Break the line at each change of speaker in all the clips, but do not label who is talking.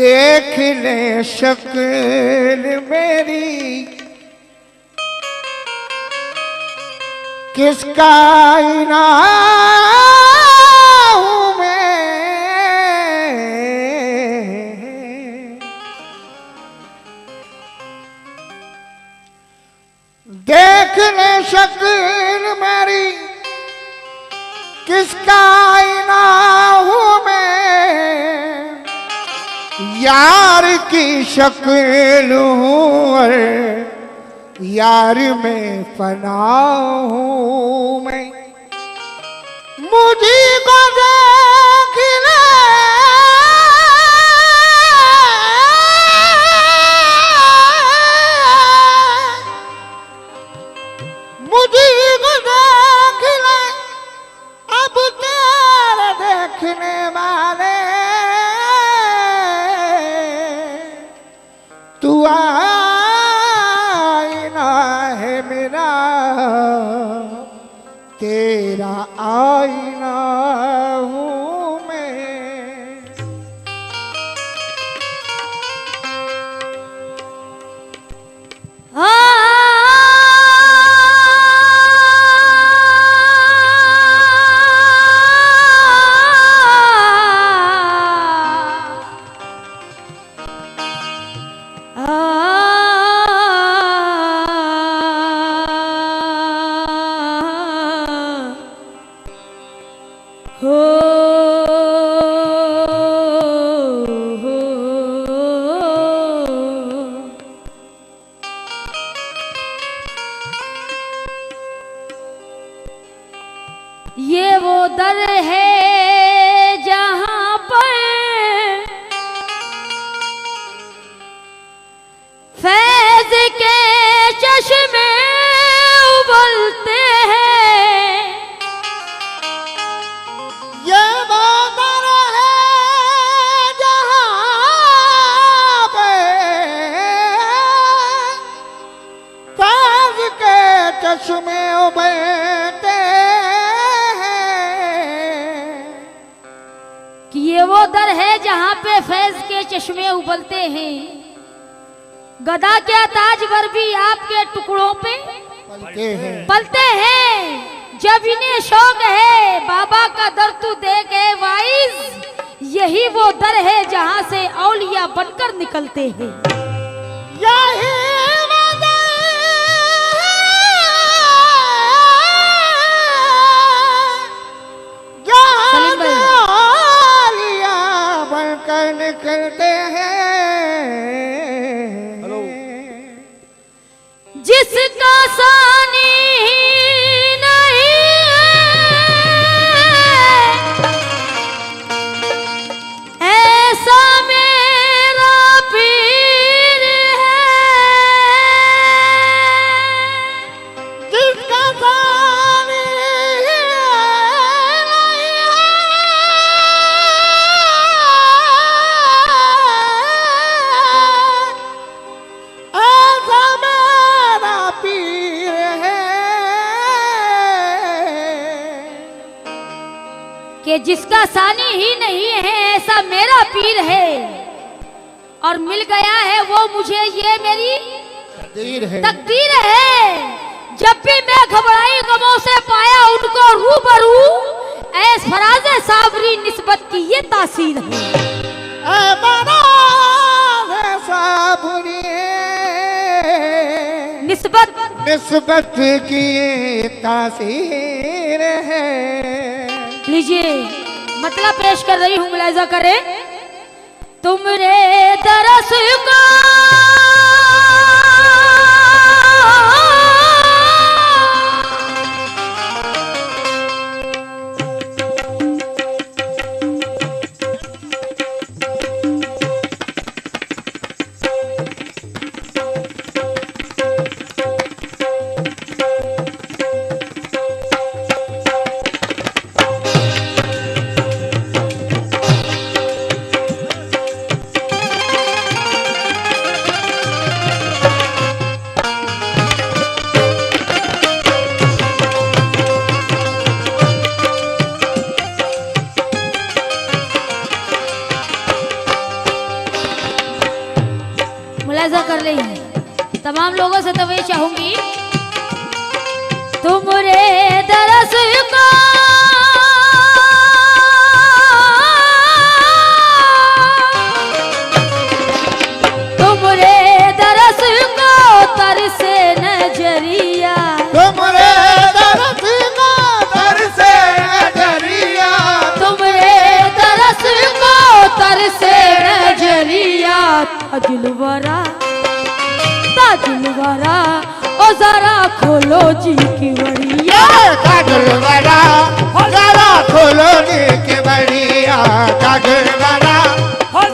देख ले शक्ल मेरी किसका इनाम हूँ मैं। देख ले शक्ल मेरी किसका इनाम हूँ मैं। यार की शक्ल हूँ और यार में फना हूँ मैं। मुझे को देख ले मुझे को देख ले अब तेरे देखने वाले तू आईना है मेरा तेरा आईना हूँ मैं।
ये वो दर है जहां पर फैज के चश्मे उबलते हैं।
ये वो दर है जहां पे फैज के चश्मे उबलते
कि ये वो दर है जहां पे फैज के चश्मे उबलते हैं। गदा क्या ताजवर भी आपके टुकड़ों पे पलते हैं। जब इन्हें शौक है बाबा का दर तू देखे वाइज, यही वो दर है जहां से औलिया बनकर निकलते हैं।
यही वो दर जहां से औलिया बनकर निकलते हैं।
जिसका सानी नहीं है ऐसा मेरा पीर है।
जिसका सानी नहीं है ऐसा मेरा पीर है।
कि जिसका सानी ही नहीं है ऐसा मेरा पीर है, और मिल गया है वो मुझे, ये मेरी तकदीर है। जब भी मैं घबराई गमों से पाया उनको रूबरू, ऐस फराज़े साबरी निस्बत की ये तासीर है।
निस्बत की ये तासीर है।
लीजिए मतलब पेश कर रही हूँ, मुलाहिजा करें। तुमरे दरस को तमाम लोगों से तो वही चाहूंगी, तुमरे दरस को तुमरे दरस को तरसे नजरिया,
तुमरे दरस को तरसे नजरिया,
तुमरे दरस को तरसे नजरिया। ताजुलवरा ताजुलवरा ओ जरा खोलो जी की बड़िया,
ताजुलवरा जरा खोलो जी की बड़िया, ताजुलवरा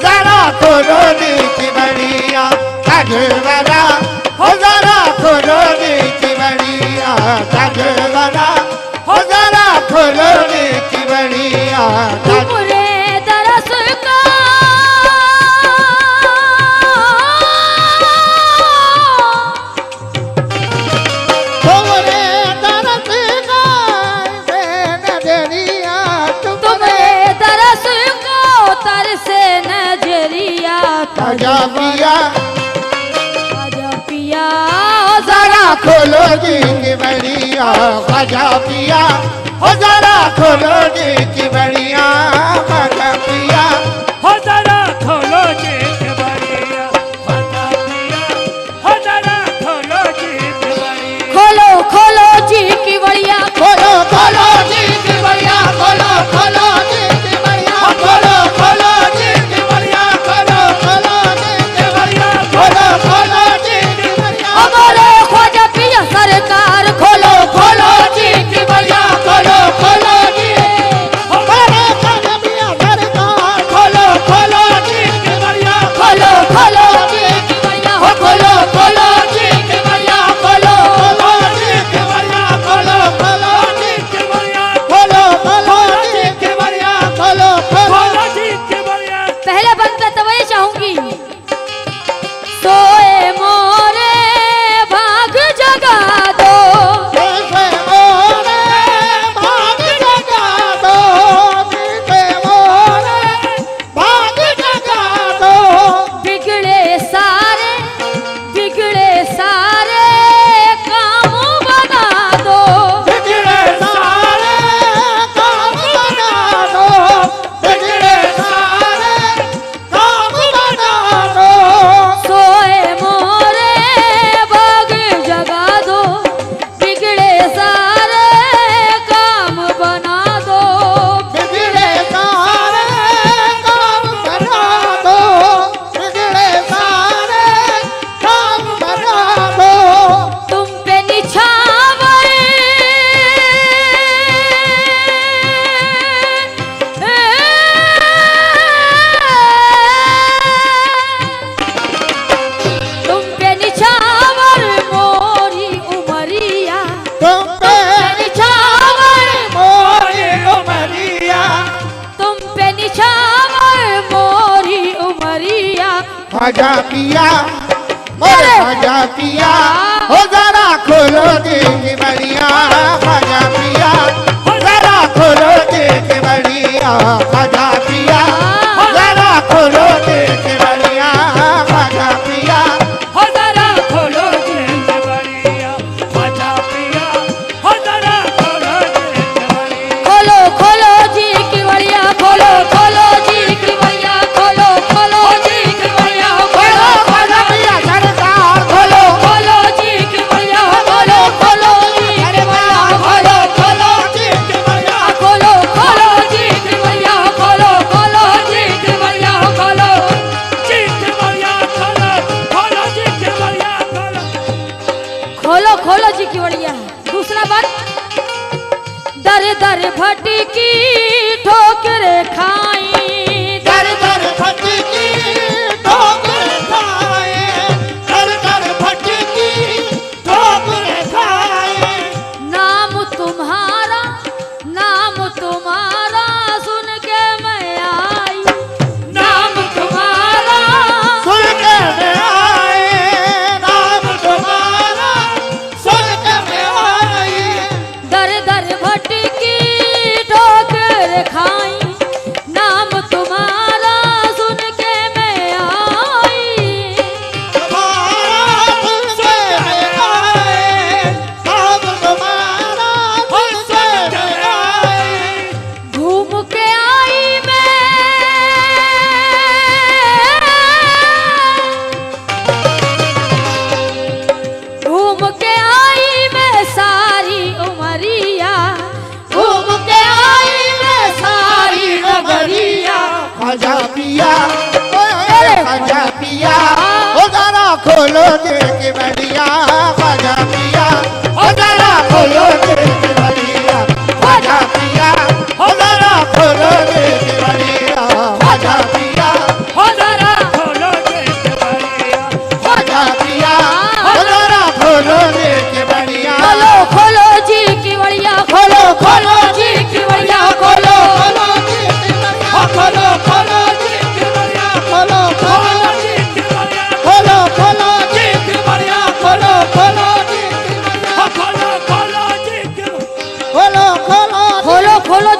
जरा खोलो जी की बड़िया, ताजुलवरा जरा खोलो जी की बड़िया, ताजुलवरा जरा खोलो जी की बड़िया।
तुमरे दरस को
तुमरे दरस को तरसे नजरिया,
तुमरे दरस को तरसे नजरिया।
ताजा पिया
ताजा पिया
जरा खोलो जी की बड़िया, खाजा पिया हो जरा खोलो जी की बड़िया, खाजा पिया
हो जरा खोलो जी के बड़िया, खाजा पिया हो जरा खोलो जी के बड़िया।
खोलो खोलो जी की बड़िया,
खोलो खोलो जी की बड़िया, खोलो खोलो जी की बड़िया, खोलो खोलो जी की बड़िया, खोलो खोलो जी की बड़िया, खोलो खोलो जी की बड़िया,
हमारे ख्वाजा पिया सरकार खोलो
खोलो जी की बड़िया, खोलो खोलो जी हमारे खाजा पिया सरकार, खोलो खोलो जी की बड़िया,
खोलो खोलो जी की बड़िया हो खोलो
खोलो जी की बड़िया, खोलो खोलो जी की बड़िया, खोलो खोलो जी
के बड़िया,
खोलो खोलो जी की बड़िया, खोलो खोलो
खोलो जी के बड़िया।
पहले बंद में तो वही चाहूंगी, सोए मोरे भाग जगा दो,
जैसे मोरे भाग जगा दो, जैसे मोरे भाग जगा दो,
बिगड़े सारे काम बना दो,
बिगड़े सारे काम बना दो, बिगड़े सारे काम बना दो,
सोए मोरे भाग जगा दो, बिगड़े सारे काम बना दो।
बिगड़े सारे काम बना दो, बिगड़े सारे काम बना दो,
तुम पे निछावर तुम पे निछावर मोरी उमरिया,
तुम पे
निछावर
मोरी उमरिया,
तुम पे निछावर मोरी उमरिया।
खाजा पिया मोरे खाजा पिया हो जरा खोलो जी की बड़िया, खाजा पिया हो जरा खोलो जी की बड़िया, खाजा पिया हो जरा खोलो जी की बड़िया, खाजा पिया
हो जरा खोलो जी के बड़िया, खाजा पिया हो जरा खोलो जी के बड़िया।
खोलो खोलो जी की बड़िया, खोलो खोलो जी की बड़िया, खोलो खोलो जी की बड़िया, खोलो
खाजा पिया सरकार खोलो,
खोलो जी की बड़िया, खोलो खोलो जी की बड़िया, खोलो खोलो
जी की बड़िया,
खोलो खोलो जी की बड़िया, खोलो खोलो जी की बड़िया, खोलो
जी के बड़िया खोलो, खोलो जी के बड़िया खोलो।
खोलो खोलो जी की बड़िया। दूसरा बात, दर दर भटकी ठोकरे खाई,
दर दर भटकी ठोकर खाए, दर दर भटकी ठोकर खाए,
नाम तुम्हारा सुन के मैं आई, नाम तुम्हारा
सुन के मैं आए, नाम तुम्हारा सुन के मैं आए,
दर दर भटकी ठोकर खाई, नाम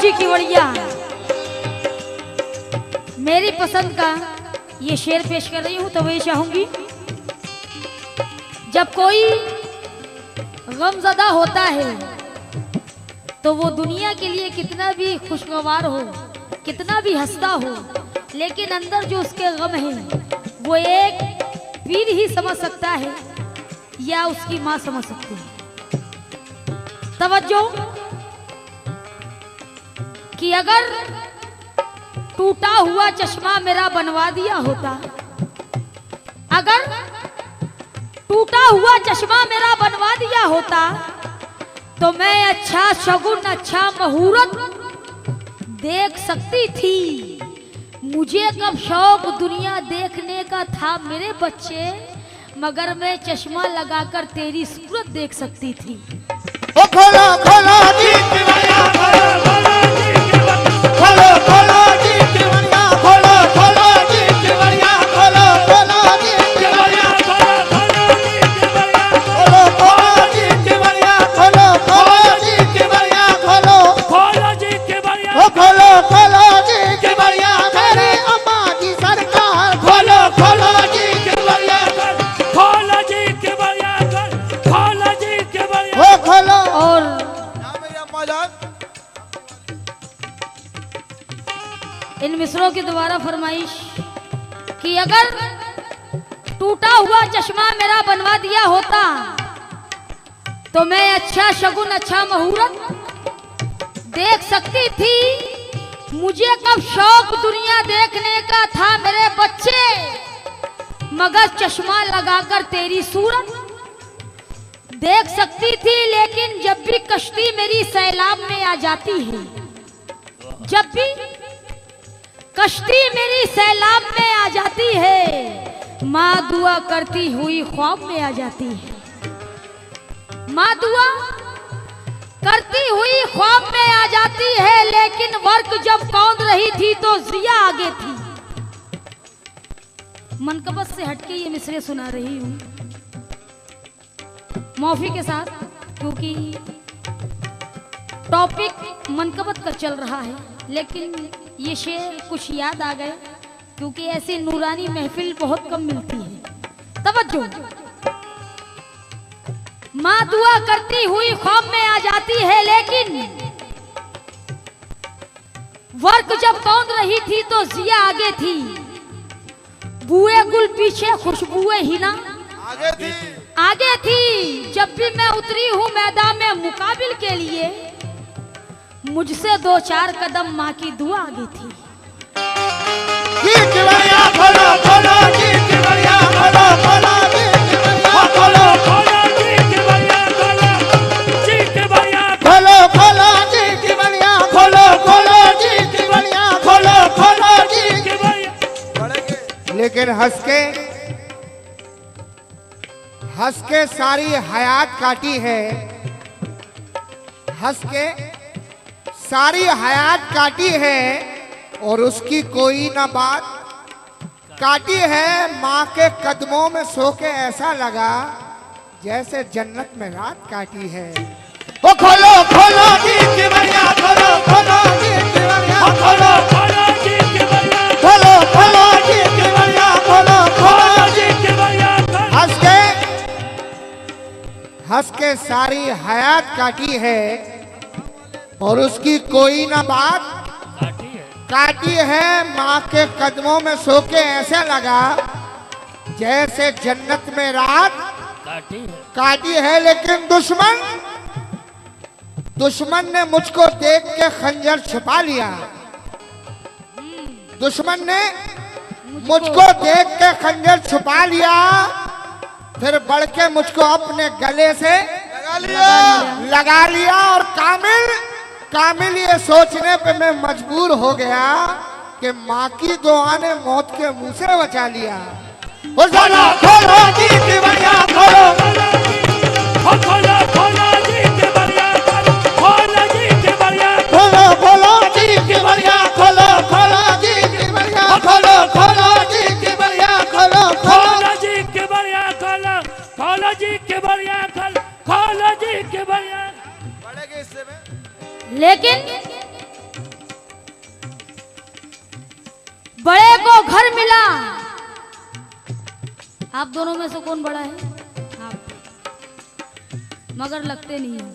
जी की बढ़िया मेरी पसंद का ये शेर पेश कर रही हूँ। तो वही चाहूंगी, जब कोई गमज़दा होता है तो वो दुनिया के लिए कितना भी खुशगवार हो, कितना भी हंसता हो, लेकिन अंदर जो उसके गम है वो एक पीर ही समझ सकता है या उसकी माँ समझ सकती है। तवज्जो कि अगर टूटा हुआ चश्मा मेरा बनवा दिया होता, अगर टूटा हुआ चश्मा मेरा बनवा दिया होता, तो मैं अच्छा शगुन अच्छा मुहूर्त देख सकती थी। मुझे कब शौक दुनिया देखने का था मेरे बच्चे, मगर मैं चश्मा लगाकर तेरी सूरत देख सकती थी।
ओ खोलो खोलो जी की बढ़िया, खोलो खोलो जी की बढ़िया, खोलो खोलो जी की बढ़िया, खोलो खोलो जी की बढ़िया, खोलो खोलो जी की बढ़िया, खोलो खोलो जी की बढ़िया, खोलो
खोलो जी के बढ़िया,
ओ खोलो खोलो जी की बढ़िया, मेरी अम्मा की सरकार, खोलो खोलो जी की बढ़िया,
खोलो जी के बढ़िया, खोलो जी के बढ़िया।
ओ खोलो।
और
मेरी अम्मा जान
इन मिसरों की दोबारा फरमाइश कि अगर टूटा हुआ चश्मा मेरा बनवा दिया होता, तो मैं अच्छा शगुन अच्छा मुहूर्त देख सकती थी। मुझे कब शौक दुनिया देखने का था मेरे बच्चे, मगर चश्मा लगाकर तेरी सूरत देख सकती थी। लेकिन जब भी कश्ती मेरी सैलाब में आ जाती है, जब भी कश्ती मेरी सैलाब में आ जाती है, माँ दुआ करती हुई ख्वाब में आ जाती है। माँ दुआ करती हुई ख्वाब में आ जाती है, लेकिन वर्क जब कौंध रही थी तो जिया आगे थी। मनकबत से हटके ये मिसरे सुना रही हूँ मौफी के साथ, क्योंकि टॉपिक मनकबत का चल रहा है, लेकिन ये शेर कुछ याद आ गए, क्योंकि ऐसी नूरानी महफिल बहुत कम मिलती है। तवज्जो, माँ दुआ करती हुई ख्वाब में आ जाती है, लेकिन वर्क जब कौन रही थी तो जिया आगे थी। बुए गुल पीछे खुशबुए हिना आगे थी। जब भी मैं उतरी हूँ मैदान में मुकाबिल के लिए, मुझसे 2-4 कदम माँ की दुआ आगे थी।
जी की बढ़िया, खोलो खोलो जी की बढ़िया, खोलो खोलो जी की बढ़िया, खोलो
खोलो जी के बढ़िया, खोलो जी के बढ़िया,
खोलो खोलो जी की बढ़िया, खोलो खोलो जी की बढ़िया, खोलो खोलो जी
के बढ़िया।
लेकिन हंस के सारी हयात काटी है, हंस के सारी हयात काटी है, और उसकी कोई ना बात काटी है। माँ के कदमों में सो के ऐसा लगा जैसे जन्नत में रात काटी है। ओ खोलो खोलो जी की बढ़िया, खोलो खोलो जी की बढ़िया, खोलो
खोलो जी के बढ़िया,
खोलो खोलो जी की बढ़िया, खोलो खोलो
खोलो जी के बढ़िया,
हंस के सारी हयात काटी है, और उसकी कोई ना बात काटी है। माँ के कदमों में सो के ऐसे लगा जैसे जन्नत में रात काटी है। लेकिन दुश्मन ने मुझको देख के खंजर छिपा लिया। दुश्मन ने मुझको देख के खंजर छुपा लिया, फिर बढ़ के मुझको अपने गले से लगा लिया। और कामिल ये सोचने पे मैं मजबूर हो गया कि माँ की दुआ ने मौत के मुंह से बचा लिया। ओ ज़रा खोलो जी की बढ़िया, खोलो
खोलो खोलो जी के बढ़िया, खोलो जी के बढ़िया,
खोलो खोलो जी की बढ़िया, खोलो खोलो जी की बढ़िया, खोलो खोलो जी की बढ़िया, खोलो
खोलो जी के बढ़िया, खोलो खोलो जी के बढ़िया, खोलो जी के बढ़िया।
लेकिन बड़े को घर मिला। आप दोनों में से कौन बड़ा है? आप, मगर लगते नहीं हो।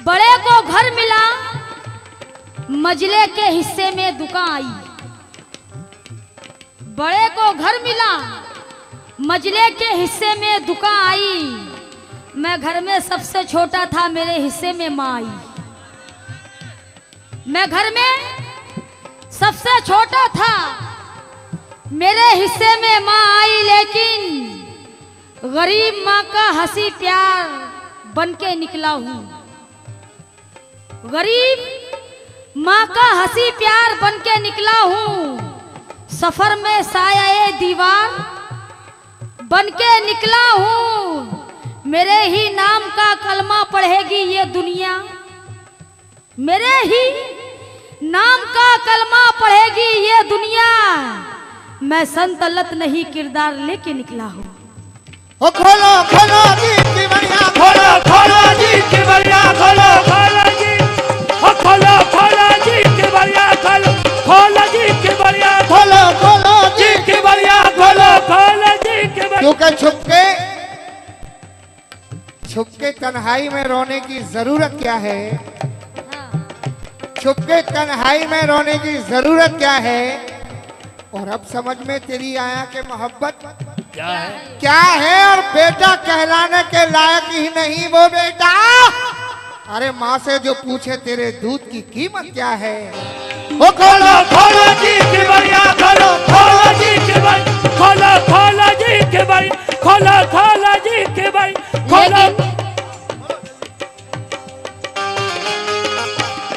बड़े को घर मिला, मजले के हिस्से में दुकान आई। बड़े को घर मिला, मजले के हिस्से में दुकान आई। मैं घर में सबसे छोटा था, मेरे हिस्से में माँ आई। मैं घर में सबसे छोटा था, मेरे हिस्से में माँ आई। लेकिन गरीब माँ का हंसी प्यार बन के निकला हूँ। गरीब माँ का हंसी प्यार बन के निकला हूँ। सफर में साया दीवार बन के निकला हूँ। मेरे ही नाम का कलमा पढ़ेगी ये दुनिया। मेरे ही नाम का कलमा पढ़ेगी ये दुनिया। मैं संतलत नहीं किरदार लेके निकला हूँ।
ओ खोलो खोलो जी की बढ़िया,
खोलो खोलो जी की बढ़िया, खोलो खोलो जी, ओ खोलो खोलो जी की बढ़िया, खोलो खोलो जी की बढ़िया,
खोलो खोलो
जी की बढ़िया, खोलो खोलो जी की बढ़िया।
क्योंकि छुपके तन्हाई में रोने की जरूरत क्या है? छुपके तन्हाई में रोने की जरूरत क्या है? और अब समझ में तेरी आया कि मोहब्बत
क्या है?
क्या है? और बेटा कहलाने के लायक ही नहीं वो बेटा। अरे माँ से जो पूछे तेरे दूध की कीमत क्या है?
ओ खोलो खोलो जी की बढ़िया, खोलो खोलो जी की बढ़िया, खोलो खोलो जी की बढ़िया, खोलो खोलो जी की बढ़िया, खोलो।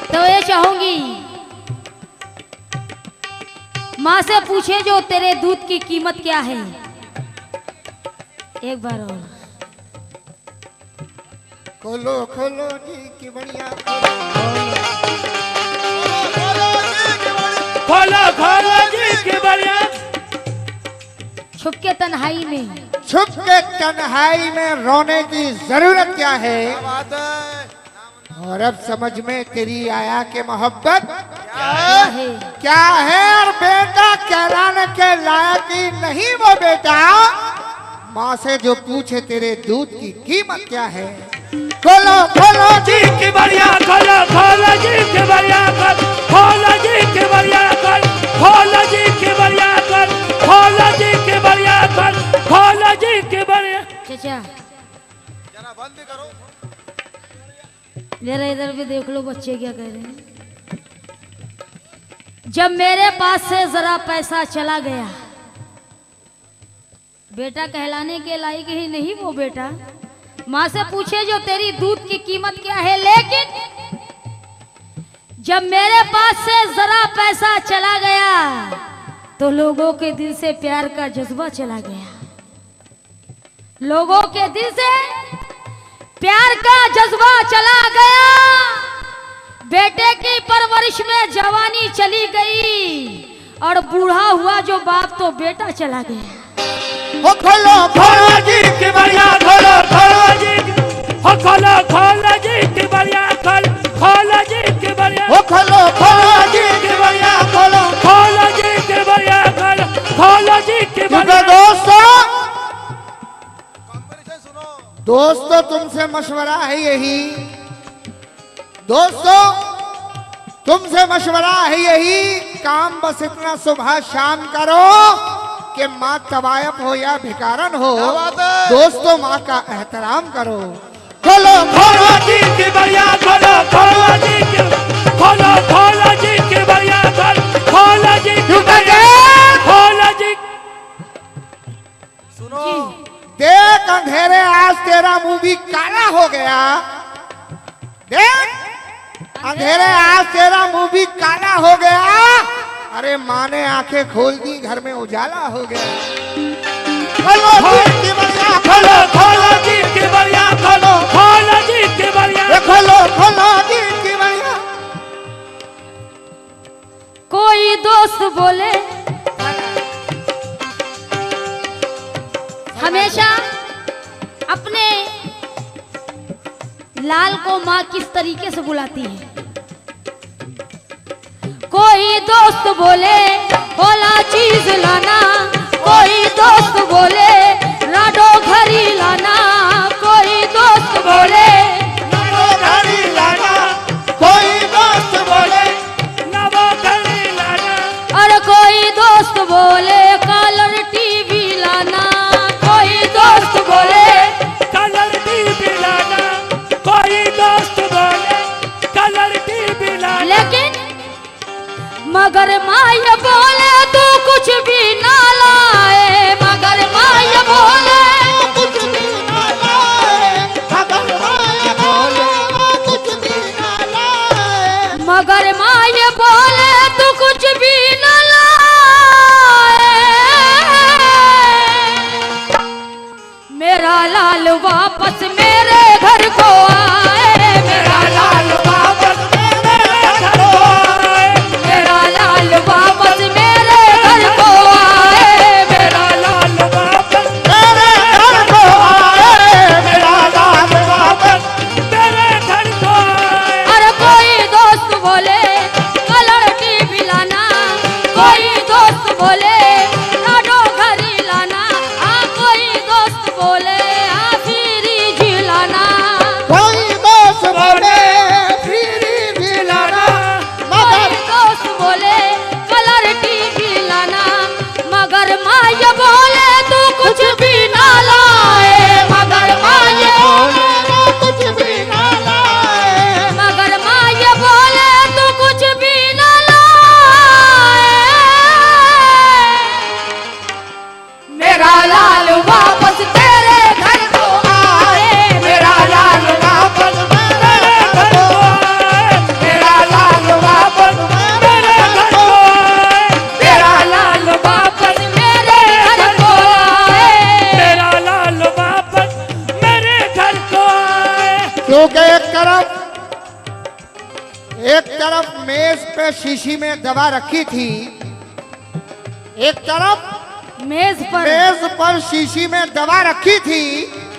तो ये चाहूंगी माँ से पूछे जो तेरे दूध की कीमत क्या है। एक बार और
खोलो खोलो जी की बढ़िया,
खोलो खोलो जी की बढ़िया।
छुप के तन्हाई में,
छुप के तन्हाई में रोने की जरूरत क्या है? और अब समझ में तेरी आया कि मोहब्बत क्या है? और बेटा कहलाने के लायक ही नहीं वो बेटा। माँ से जो पूछे तेरे दूध की कीमत क्या है? खोलो खोलो
जी की बढ़िया, खोलो खोलो जी की बढ़िया, खोलो जी की बढ़िया, खोलो जी की बढ़िया, खोलो जी की बढ़िया, खोलो जी की बढ़िया।
चाचा जरा इधर भी देख लो, बच्चे क्या कह रहे हैं। जब मेरे पास से जरा पैसा चला गया, बेटा कहलाने के लायक ही नहीं वो बेटा। माँ से पूछे जो तेरी दूध की कीमत क्या है। लेकिन जब मेरे पास से जरा पैसा चला गया तो लोगों के दिल से प्यार का जज्बा चला गया। लोगों के दिल से प्यार का जज्बा चला गया। बेटे की परवरिश में जवानी चली गई और बूढ़ा हुआ जो बाप तो बेटा चला गया।
ओ खोलो
खोलो जी की बढ़िया, खोलो खोलो जी, ओ खोलो खोलो जी की बढ़िया, खोलो जी की बढ़िया,
ओ खोलो खोलो जी की बढ़िया, खोलो
खोलो जी की बढ़िया, खोलो जी की बढ़िया।
दोस्तों तुमसे मशवरा है यही, दोस्तों तुमसे मशवरा है यही, काम बस इतना सुबह शाम करो कि माँ तवायफ हो या भिकारन हो, दोस्तों माँ का एहतराम करो। खोलो
खोलो जी की बढ़िया, खोलो खोलो जी की, खोलो खोलो जी की बढ़िया, खोलो जी की बढ़िया, खोलो जी।
सुनो देख अंधेरे आज तेरा मुंह भी काला हो गया। देख अंधेरे आज तेरा मुंह भी काला हो गया। अरे माँ ने आंखें खोल दी, घर में उजाला हो गया। खोलो जी की बढ़िया,
खोलो खोलो जी की बढ़िया, खोलो खोलो जी की बढ़िया,
खोलो खोलो जी की बढ़िया।
कोई दोस्त बोले हमेशा अपने लाल को माँ किस तरीके से बुलाती है। कोई दोस्त बोले बोला चीज लाना, कोई दोस्त बोले राडो घड़ी लाना, कोई दोस्त बोले
नवो घड़ी लाना, कोई दोस्त बोले
नवो घड़ी लाना,
और कोई दोस्त बोले कलर टीवी लाना, कोई दोस्त बोले
कलर टीवी लाना, कोई दोस्त बोले कलर टीवी लाना।
लेकिन मगर माँ ये बोले तू कुछ भी ना लाए, मगर माँ ये बोले
कुछ भी ना लाए, मगर माया बोले कुछ भी ना लाए,
मगर माँ ये बोले तू कुछ भी ना लाए। मेरा लाल वापस मेरे घर को आए, मेरा लाल वापस
मेरे घर को आए,
मेरा लाल वापस मेरे घर को आए,
मेरा लाल वापस
मेरे घर को आए, मेरा लाल वापस
मेरे घर को आए।
और कोई दोस्त बोले कलर टीवी लाना, कोई दोस्त बोले राडो घड़ी लाना, कोई दोस्त बोले फ्रिज लाना,
कोई दोस्त बोले फ्री भी लाना,
कोई
मगर
दोस्त बोले कलर टीवी लाना, मगर माँ ये बोले तू कुछ भी ना लाए, मगर माँ ये
बोले कुछ भी ना लाए,
मगर माँ ये बोले तू कुछ भी ना लाए। मेरा लाल वापस तेरे घर को आए, मेरा लाल वापस
मेरे घर को आए,
मेरा लाल वापस
मेरे घर को आए,
मेरा लाल वापस मेरे घर को आए।
मेरा लाल वापस मेरे घर को आए।
क्योंकि एक तरफ मेज पे शीशी में दवा रखी थी, एक तरफ
मेज पर
मेज पर शीशी में दवा रखी थी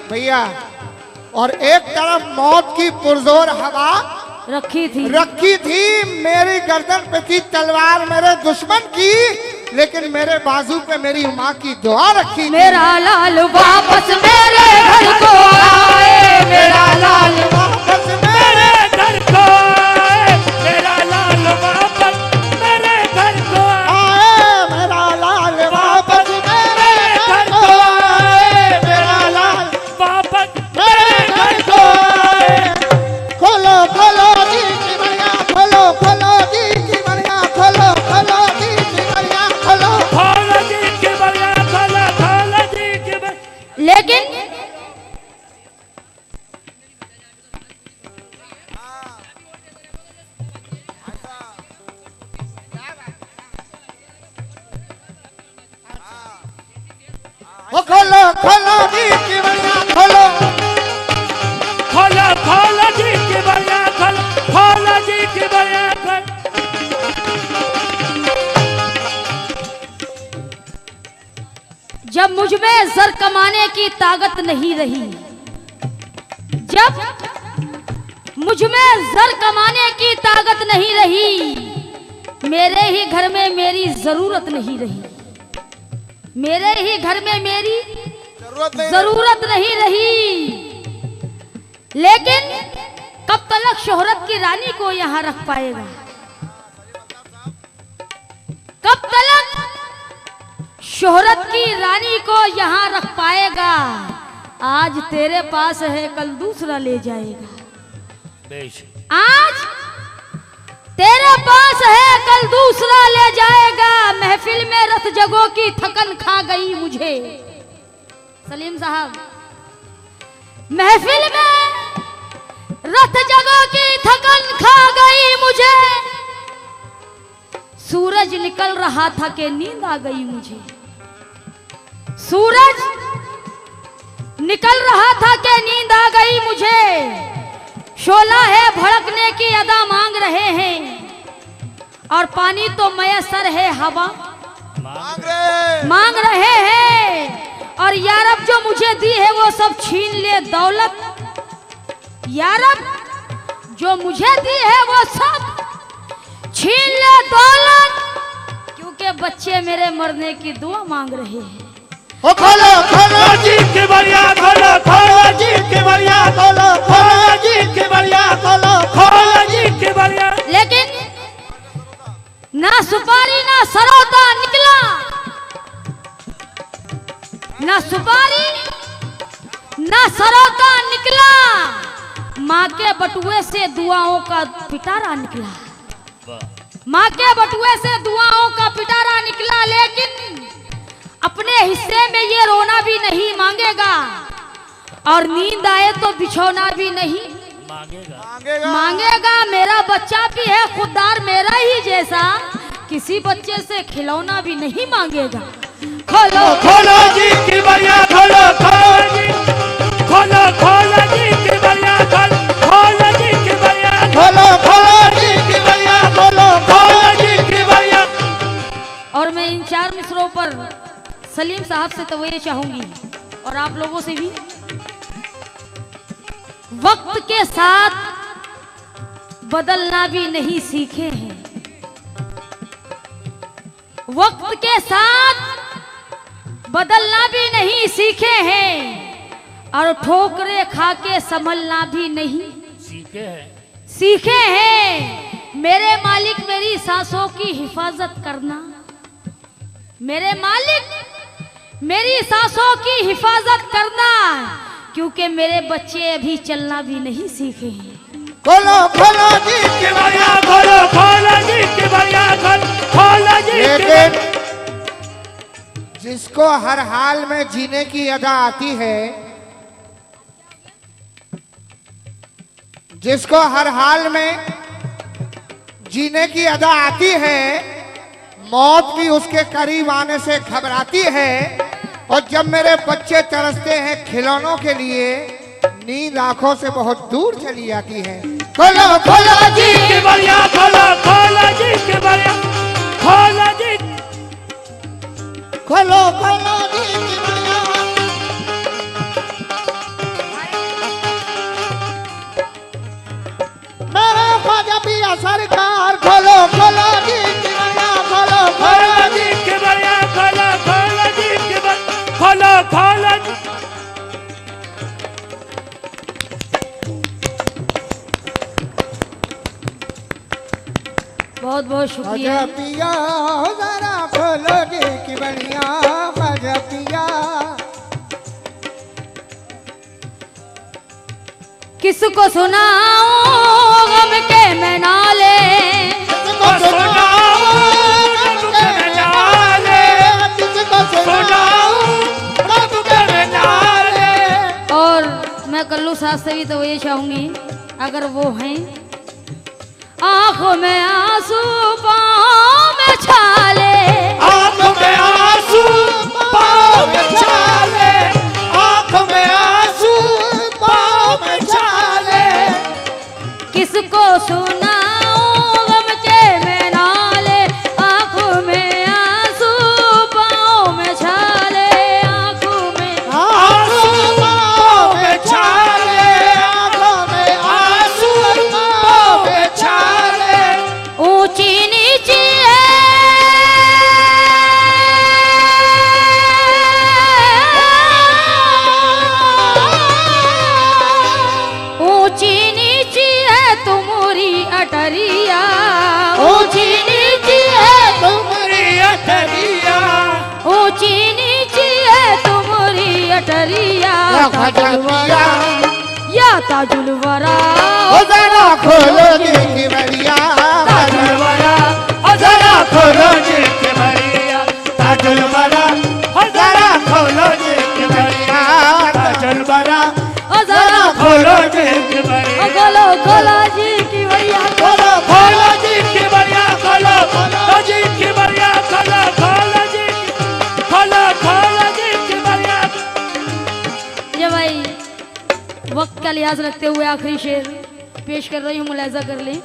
भैया, और एक तरफ मौत की पुरजोर हवा
रखी थी,
रखी थी। मेरी गर्दन पे थी तलवार मेरे दुश्मन की, लेकिन मेरे बाजू पे मेरी माँ की दुआ रखी थी।
मेरा लाल वापस मेरे घर को आए, मेरा लाल
वापस
मेरे घर को आए, मेरा लाल वापस मेरे घर को आए।
आए, मेरा लाल वापस मेरे घर को आए, मेरा लाल
वापस
मेरे घर को आए। खोलो खोलो दी की बढ़िया, खोलो खोलो दी की बढ़िया, खोलो खोलो दी की बढ़िया, खोलो।
खोला जी के बढ़िया, खोला जी के बढ़िया।
लेकिन
ओ खोलो खोलो दी की बढ़िया, खोलो।
खोला जी के बढ़िया, खोला जी के बढ़िया, खोल।
जब मुझ में जर कमाने की ताकत नहीं रही, जब मुझ में जर कमाने की ताकत नहीं रही, मेरे ही घर में मेरी जरूरत नहीं रही, मेरे ही घर में मेरी जरूरत नहीं रही। लेकिन कब तक शोहरत की रानी को यहाँ रख पाएगा, कब तक शोहरत की रानी को यहाँ रख पाएगा। आज तेरे पास है कल दूसरा ले जाएगा, आज तेरे पास है कल दूसरा ले जाएगा। महफिल में रत जगो की थकन खा गई मुझे, सलीम साहब, महफिल में रत जगो की थकन खा गई मुझे। सूरज निकल रहा था कि नींद आ गई मुझे, सूरज निकल रहा था कि नींद आ गई मुझे। शोला है भड़कने की अदा मांग रहे हैं, और पानी तो मयसर है हवा मांग रहे हैं। और यारब जो मुझे दी है वो सब छीन ले दौलत, यारब जो मुझे दी है वो सब छीन ले दौलत, क्योंकि बच्चे मेरे मरने की दुआ मांग रहे हैं।
ओ खोलो खोलो
जी के बढ़िया खोलो, खोलो जी के बढ़िया खोलो, खोलो जी के बढ़िया खोलो, खोलो जी के बढ़िया।
लेकिन ना सुपारी ना सरोता निकला, ना सुपारी ना सरोता निकला, माँ के बटुए से दुआओं का पिटारा निकला, माँ के बटुए से दुआओं का पिटारा निकला। लेकिन अपने हिस्से में ये रोना भी नहीं मांगेगा, और नींद आए तो बिछौना भी नहीं मांगेगा। मेरा बच्चा भी है खुददार मेरा ही जैसा, किसी बच्चे से खिलौना भी नहीं मांगेगा। खोलो
खोलो जी की बढ़िया खोलो, खोलो जी, खोलो खोलो जी की बढ़िया खोलो, खोलो जी की बढ़िया
खोलो खोलो जी की बढ़िया खोलो,
खोलो जी की बढ़िया।
और मैं इन 4 मिसरों पर सलीम साहब से तो ये चाहूंगी, और आप लोगों से भी, वक्त के साथ बदलना भी नहीं सीखे हैं, वक्त के साथ बदलना भी नहीं सीखे हैं, और ठोकरे खा के संभलना भी नहीं सीखे हैं। मेरे मालिक मेरी सांसों की हिफाजत करना, मेरे मालिक मेरी सांसों की हिफाजत करना, क्योंकि मेरे बच्चे अभी चलना भी नहीं सीखे हैं।
खोलो खोलो जी
की बढ़िया खोलो, खोलो जी की बढ़िया खोलो, खोलो जी की बढ़िया।
लेकिन जिसको हर हाल में जीने की अदा आती है, जिसको हर हाल में जीने की अदा आती है, मौत भी उसके करीब आने से घबराती है। और जब मेरे बच्चे तरसते हैं खिलौनों के लिए, नींद आंखों से बहुत दूर चली जाती है। खोलो खोलो
जी की बढ़िया खोलो, खोलो जी की बढ़िया खोलो जी,
खोलो खोलो जी की बढ़िया। मेरे ख्वाजा पिया सरकार, खोलो खोलो जी की बढ़िया खोलो,
खोलो जी की बढ़िया खोलो, खोलो जी की बढ़िया खोलो, खोलो जी।
बहुत बहुत शुक्रिया।
ख्वाजा पिया जरा खोलो जी की बढ़िया, ख्वाजा पिया।
किसको सुनाऊं गम के मैं नाले,
किसको सुनाऊं रब के नाले, किसको सुनाऊं रब के नाले।
और मैं कल्लू साहब से भी तो ये चाहूंगी, अगर वो हैं, आंखों में आंसू पाँव में छाले,
आंखों में आंसू पाँव में छाले,
आंखों में आंसू पाँव में छाले।
किसको सुनाऊं गम के मैं नाले, आंखों में आंसू पाँव में छाले, आंखों में
आंसू पाँव में छाले, आंखों में आंसू पाँव में छाले।
ऊंची नीची है ऊंची नीची है तुम्हारी अटरिया, ऊंची नीची है
तुम्हारी अटरिया,
ऊंची नीची है तुम्हारी अटरिया।
ख्वाजा पिया
या ताजुल वरा
ओ जरा खोलो जी की बढ़िया,
ताजुल वरा ओ जरा खोलो जी की बढ़िया, ताजुल वरा ओ जरा खोलो जी की बढ़िया, ताजुल वरा
ओ जरा
खोलो जी की बढ़िया,
खोलो खोलो जी की बढ़िया खोलो,
खोलो जी की बढ़िया खोलो, खोलो जी की बढ़िया खोलो, खोलो जी खोलो, खोलो जी की बढ़िया।
ये भाई वक्त का लिहाज रखते हुए आखिरी शेर पेश कर रही हूँ, मुलाजा कर लें।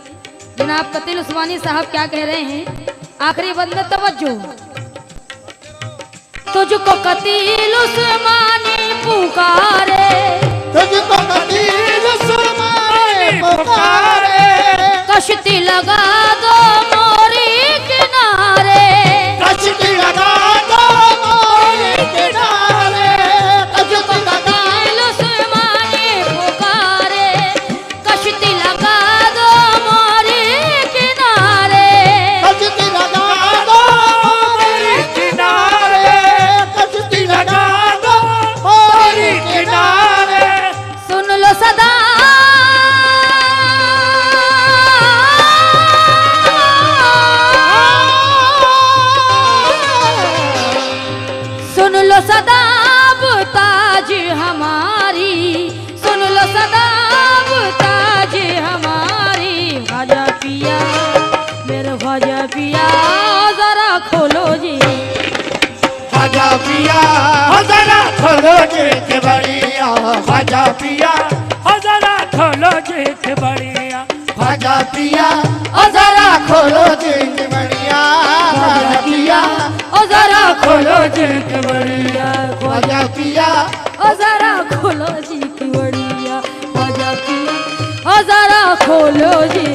जनाब कतील उस्मानी साहब क्या कह रहे हैं, आखिरी बंद में तवज्जो। तुझको कतील उस्मानी पुकारे,
तुझको कतील उस्मानी पुकारे।
कश्ती लगा दो
जी के बढ़िया ख्वाजा पिया
ओ जरा खोलो जी के बढ़िया
ख्वाजा पिया ओ जरा खोलो जी के बढ़िया ख्वाजा पिया
ओ जरा
खोलो जी के बढ़िया
ख्वाजा पिया
ओ जरा खोलो जी की बढ़िया ख्वाजा पिया ओ जरा खोलो जी